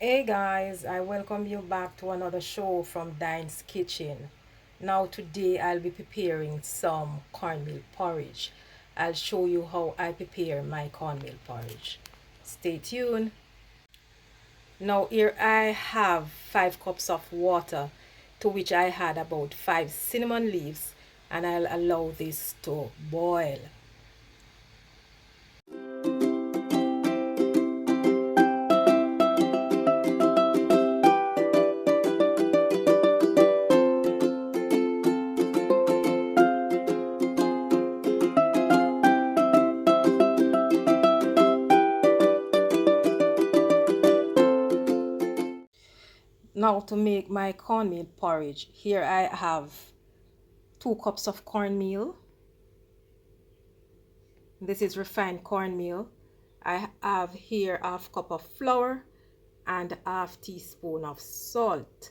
Hey guys, I welcome you back to another show from Dine's Kitchen. Now today I'll be preparing some cornmeal porridge. I'll show you how I prepare my cornmeal porridge. Stay tuned. Now here I have 5 cups of water to which I add about 5 cinnamon leaves and I'll allow this to boil. Now to make my cornmeal porridge, here I have 2 cups of cornmeal. This is refined cornmeal. I have here half cup of flour and half teaspoon of salt.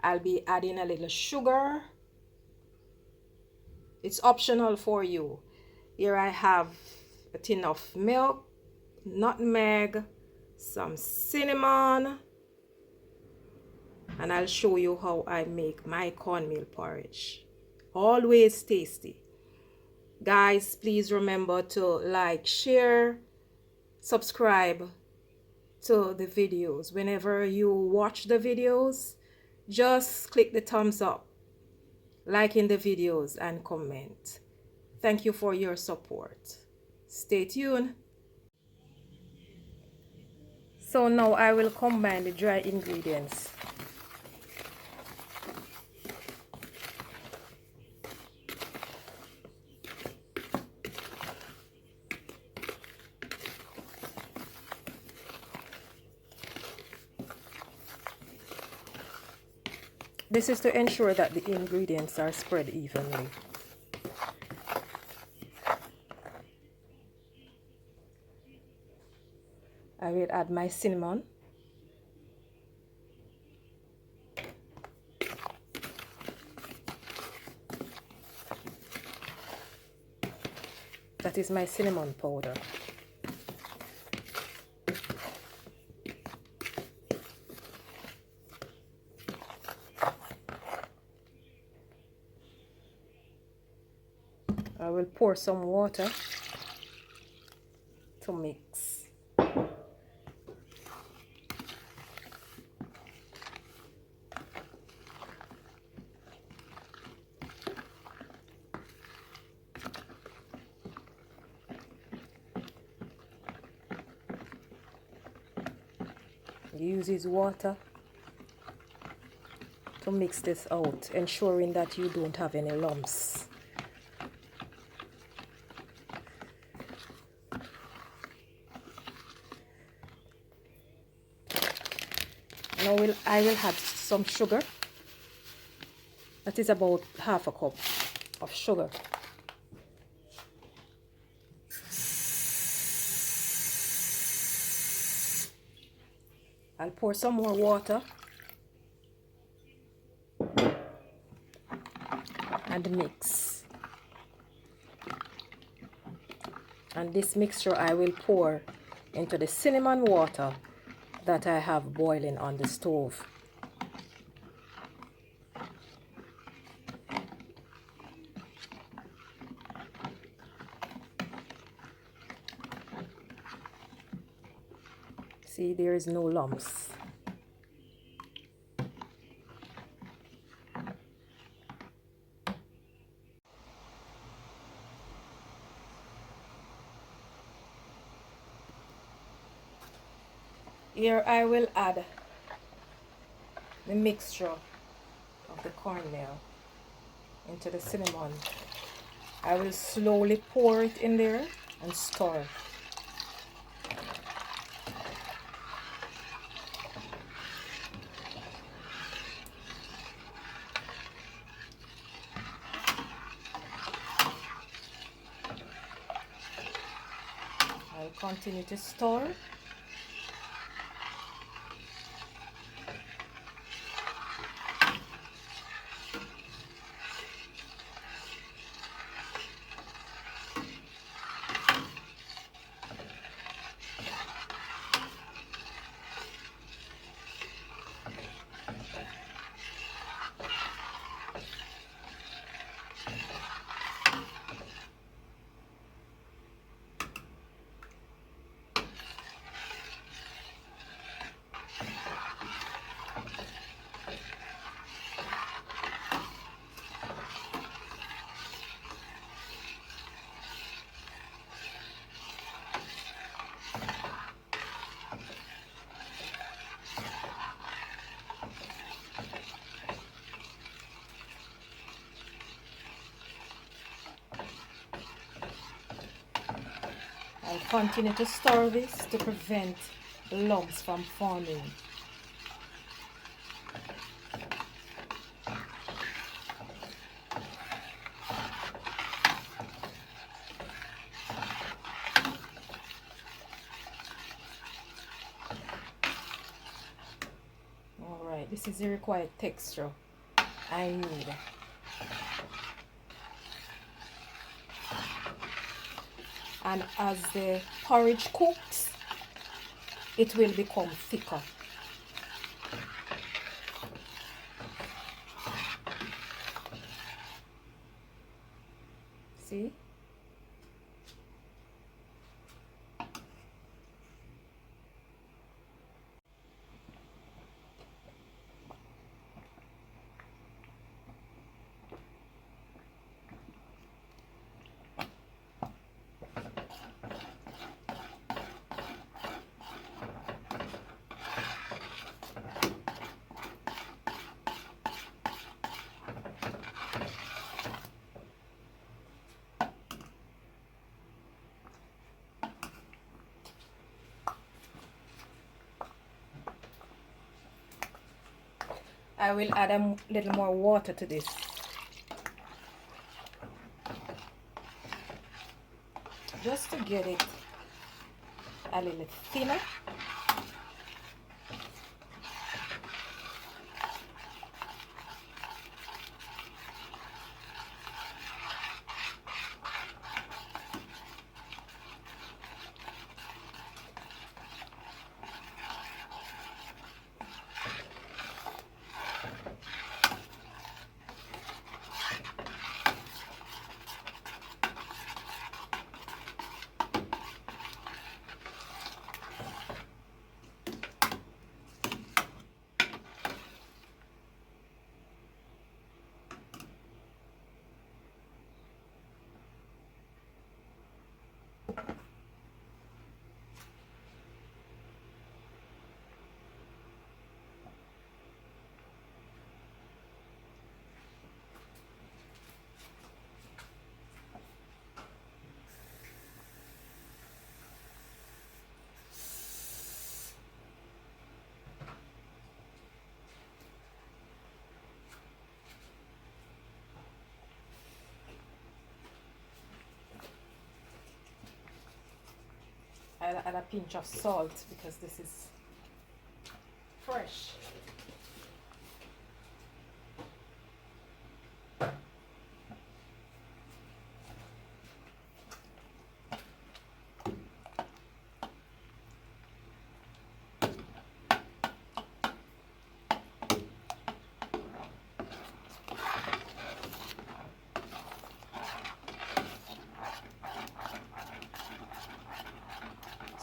I'll be adding a little sugar. It's optional for you. Here I have a tin of milk, nutmeg, some cinnamon, and I'll show you how I make my cornmeal porridge. Always tasty. Guys, please remember to like, share, subscribe to the videos. Whenever you watch the videos, just click the thumbs up, like in the videos, and comment. Thank you for your support. Stay tuned. So now I will combine the dry ingredients. This is to ensure that the ingredients are spread evenly. I will add my cinnamon. That is my cinnamon powder. I will pour some water to mix. Use this water to mix this out, ensuring that you don't have any lumps. Now I will add some sugar. That is about half a cup of sugar. I'll pour some more water and mix. And this mixture I will pour into the cinnamon water that I have boiling on the stove. See, there is no lumps. Here I will add the mixture of the cornmeal into the cinnamon. I will slowly pour it in there and stir. I'll continue to stir. Continue to stir this to prevent lumps from forming. Alright, this is the required texture I need. And as the porridge cooks, it will become thicker. See? I will add a little more water to this. Just to get it a little thinner. I'll add a pinch of salt because this is fresh.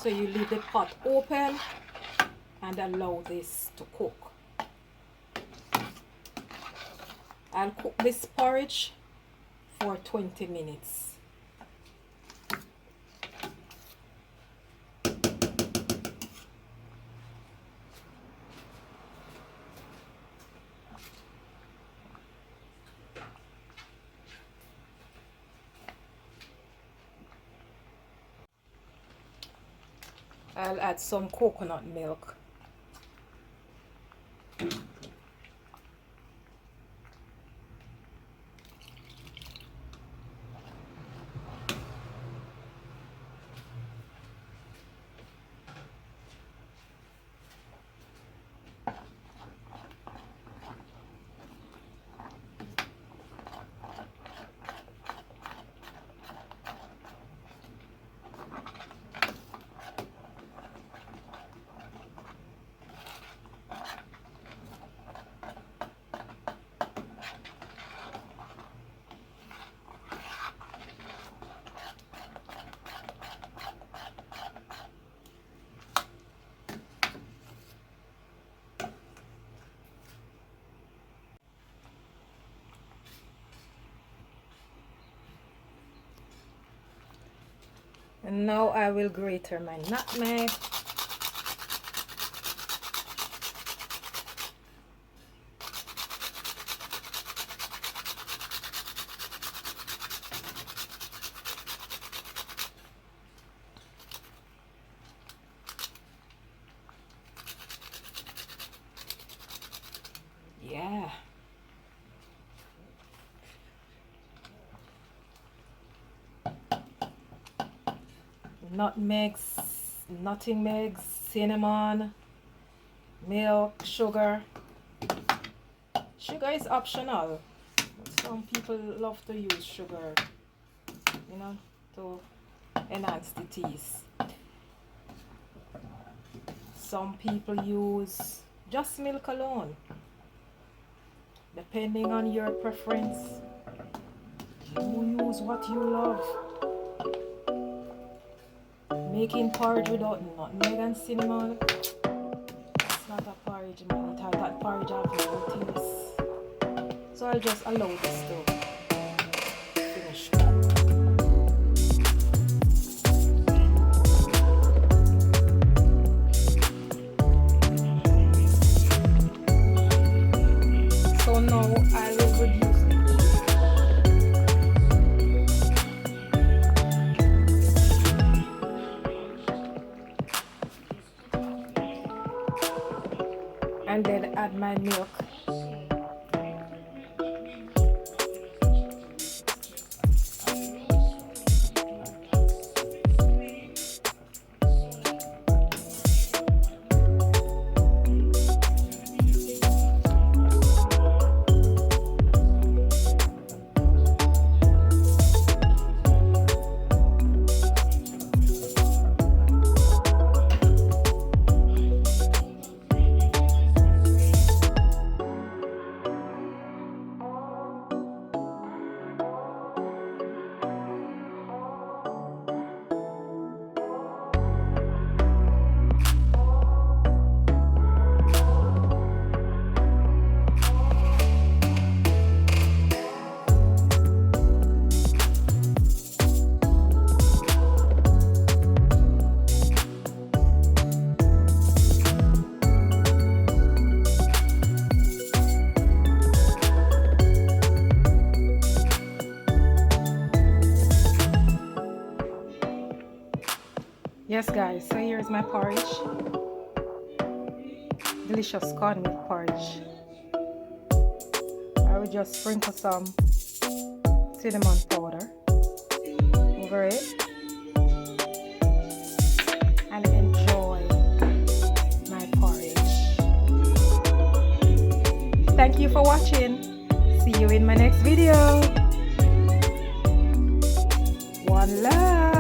So you leave the pot open and allow this to cook. I'll cook this porridge for 20 minutes. I'll add some coconut milk. And now I will grate my nutmeg. nutmegs, cinnamon, milk, sugar. Sugar is optional. Some people love to use sugar, you know, to enhance the taste. Some people use just milk alone. Depending on your preference, you use what you love. Making porridge without nutmeg and cinnamon, it's not a porridge, man. That porridge has no taste. So I'll just allow this to finish. So now I will reduce the heat. And then add my milk. Yes guys, so here's my porridge. Delicious cornmeal porridge. I will just sprinkle some cinnamon powder over it and enjoy my porridge. Thank you for watching. See you in my next video. One love.